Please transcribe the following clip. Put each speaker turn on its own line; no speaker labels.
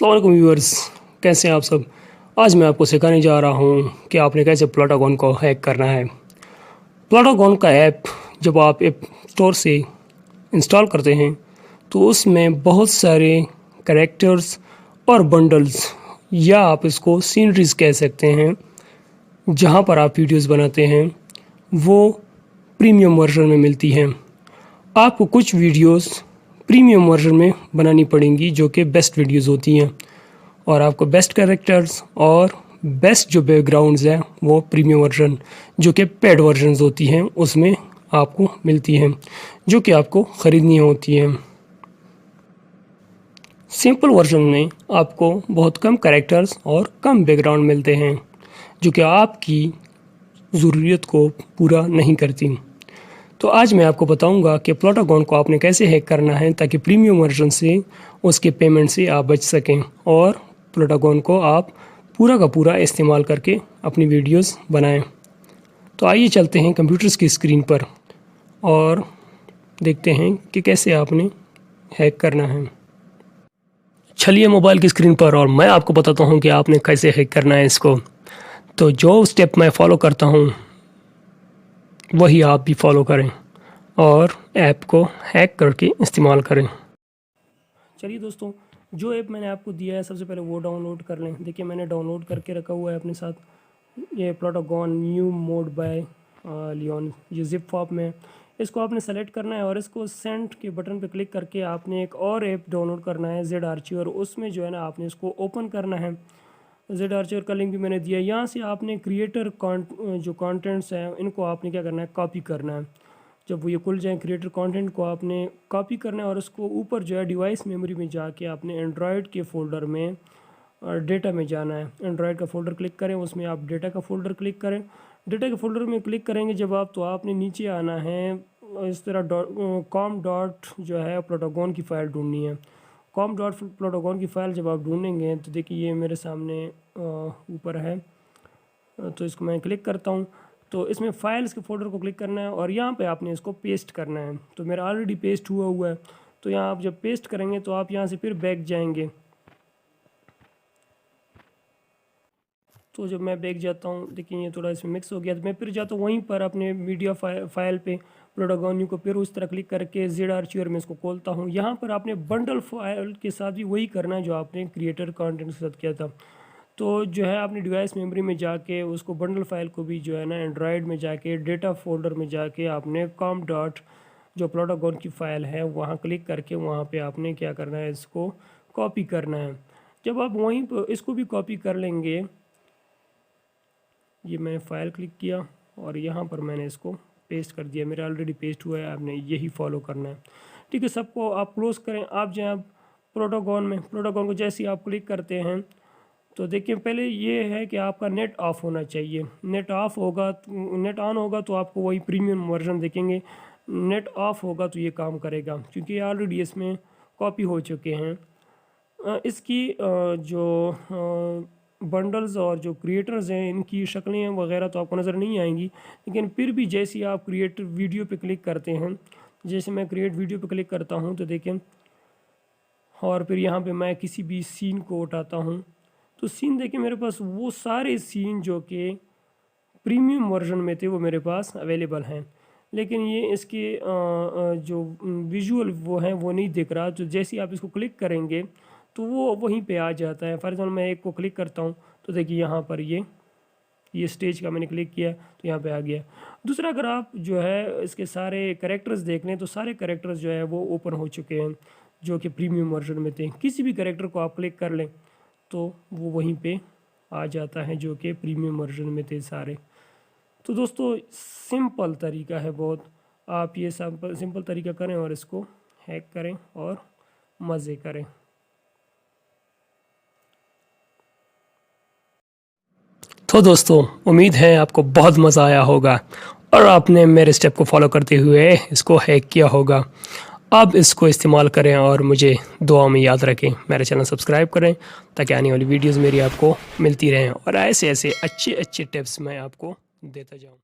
अस्सलाम वालेकुम व्यूअर्स, कैसे हैं आप सब। आज मैं आपको सिखाने जा रहा हूं कि आपने कैसे प्लॉटागोन को हैक करना है। प्लॉटागोन का ऐप जब आप ऐप स्टोर से इंस्टॉल करते हैं तो उसमें बहुत सारे कैरेक्टर्स और बंडल्स या आप इसको सीनरीज कह सकते हैं, जहां पर आप वीडियोस बनाते हैं वो प्रीमियम वर्जन में मिलती हैं। आपको कुछ वीडियोस प्रीमियम वर्जन में बनानी पड़ेंगी जो कि बेस्ट वीडियोस होती हैं, और आपको बेस्ट कैरेक्टर्स और बेस्ट जो बैकग्राउंड्स हैं वो प्रीमियम वर्जन जो कि पेड वर्जन्स होती हैं उसमें आपको मिलती हैं, जो कि आपको ख़रीदनी होती हैं। सिंपल वर्जन में आपको बहुत कम कैरेक्टर्स और कम बैकग्राउंड मिलते हैं जो कि आपकी ज़रूरत को पूरा नहीं करती। तो आज मैं आपको बताऊंगा कि प्लॉटागोन को आपने कैसे हैक करना है ताकि प्रीमियम वर्जन से उसके पेमेंट से आप बच सकें और प्लॉटागोन को आप पूरा का पूरा इस्तेमाल करके अपनी वीडियोस बनाएं। तो आइए चलते हैं कंप्यूटर्स की स्क्रीन पर और देखते हैं कि कैसे आपने हैक करना है। चलिए मोबाइल की स्क्रीन पर और मैं आपको बताता हूं कि आपने कैसे हैक करना है इसको। तो जो स्टेप मैं फॉलो करता हूं वही आप भी फॉलो करें और ऐप को हैक करके इस्तेमाल करें। चलिए दोस्तों, जो ऐप मैंने आपको दिया है सबसे पहले वो डाउनलोड कर लें। देखिए मैंने डाउनलोड करके रखा हुआ है अपने साथ, ये प्लॉटागोन न्यू मोड बाय लियोन, ये जिप फॉर्म में। इसको आपने सेलेक्ट करना है और इसको सेंड के बटन पे क्लिक करके आपने एक और ऐप डाउनलोड करना है जेड आर्चिवर, उसमें जो है ना आपने इसको ओपन करना है। जेड आर्चिवर का लिंक भी मैंने दिया है। यहाँ से आपने क्रिएटर जो कंटेंट्स हैं इनको आपने क्या करना है, कॉपी करना है। जब वो ये खुल जाए क्रिएटर कंटेंट को आपने कॉपी करना है और उसको ऊपर जो है डिवाइस मेमोरी में जाके आपने एंड्रॉयड के फोल्डर में और डेटा में जाना है। एंड्रॉयड का फोल्डर क्लिक करें, उसमें आप डेटा का फोल्डर क्लिक करें। डेटा के फोल्डर में क्लिक करेंगे जब आप, तो आपने नीचे आना है इस तरह कॉम डॉट जो है प्लॉटागोन की फ़ाइल ढूंढनी है। कॉम डॉट प्लॉटागोन की फ़ाइल जब आप ढूंढेंगे तो देखिए ये मेरे सामने ऊपर है, तो इसको मैं क्लिक करता हूँ। तो इसमें फाइल्स के फोल्डर को क्लिक करना है और यहाँ पे आपने इसको पेस्ट करना है। तो मेरा ऑलरेडी पेस्ट हुआ है। तो यहाँ आप जब पेस्ट करेंगे तो आप यहाँ से फिर बैक जाएंगे। तो जब मैं बैक जाता हूँ, देखिए ये थोड़ा इसमें मिक्स हो गया, तो मैं फिर जाता हूँ वहीं पर अपने मीडिया फाइल पे प्लॉटागोन को फिर उस तरह क्लिक करके जेड आर्चिवर में इसको खोलता हूँ। यहाँ पर आपने बंडल फाइल के साथ भी वही करना है जो आपने क्रिएटर कंटेंट के साथ किया था। तो जो है आपने डिवाइस मेमोरी में जाके उसको बंडल फाइल को भी जो है ना एंड्रॉयड में जाके डेटा फोल्डर में जाके आपने कॉम डॉट जो प्लॉटागोन की फ़ाइल है वहाँ क्लिक करके वहाँ पे आपने क्या करना है, इसको कॉपी करना है। जब आप वहीं पर इसको भी कॉपी कर लेंगे, ये मैंने फ़ाइल क्लिक किया और यहाँ पर मैंने इसको पेस्ट कर दिया। मेरा ऑलरेडी पेस्ट हुआ है, आपने यही फॉलो करना है। ठीक है, सबको आप क्लोज़ करें। आप जो है प्लॉटागोन को जैसे ही आप क्लिक करते हैं तो देखिए पहले ये है कि आपका नेट ऑफ होना चाहिए। नेट ऑफ होगा, नेट ऑन होगा तो आपको वही प्रीमियम वर्जन देखेंगे। नेट ऑफ होगा तो ये काम करेगा क्योंकि ऑलरेडी इसमें कॉपी हो चुके हैं। इसकी जो बंडल्स और जो क्रिएटर्स हैं इनकी शक्लें वगैरह तो आपको नज़र नहीं आएंगी, लेकिन फिर भी जैसे ही आप क्रिएट वीडियो पे क्लिक करते हैं, जैसे मैं क्रिएट वीडियो पे क्लिक करता हूँ तो देखें, और फिर यहाँ पे मैं किसी भी सीन को उठाता हूँ तो सीन देखिए मेरे पास वो सारे सीन जो कि प्रीमियम वर्जन में थे वो मेरे पास अवेलेबल हैं, लेकिन ये इसके जो विजुअल वो हैं वो नहीं दिख रहा। तो जैसे ही आप इसको क्लिक करेंगे तो वो वहीं पे आ जाता है। फॉर एग्जाम्पल मैं एक को क्लिक करता हूँ तो देखिए यहाँ पर ये स्टेज का मैंने क्लिक किया तो यहाँ पे आ गया। दूसरा, अगर आप जो है इसके सारे कैरेक्टर्स देख लें तो सारे कैरेक्टर्स जो है वो ओपन हो चुके हैं जो कि प्रीमियम वर्जन में थे। किसी भी कैरेक्टर को आप क्लिक कर लें तो वो वहीं पे आ जाता है जो कि प्रीमियम वर्जन में थे सारे। तो दोस्तों सिंपल तरीका है बहुत, आप ये सिंपल तरीका करें और इसको हैक करें और मज़े करें। तो दोस्तों उम्मीद है आपको बहुत मज़ा आया होगा और आपने मेरे स्टेप को फॉलो करते हुए इसको हैक किया होगा। अब इसको इस्तेमाल करें और मुझे दुआ में याद रखें। मेरा चैनल सब्सक्राइब करें ताकि आने वाली वीडियोस मेरी आपको मिलती रहें और ऐसे ऐसे अच्छे टिप्स मैं आपको देता जाऊं।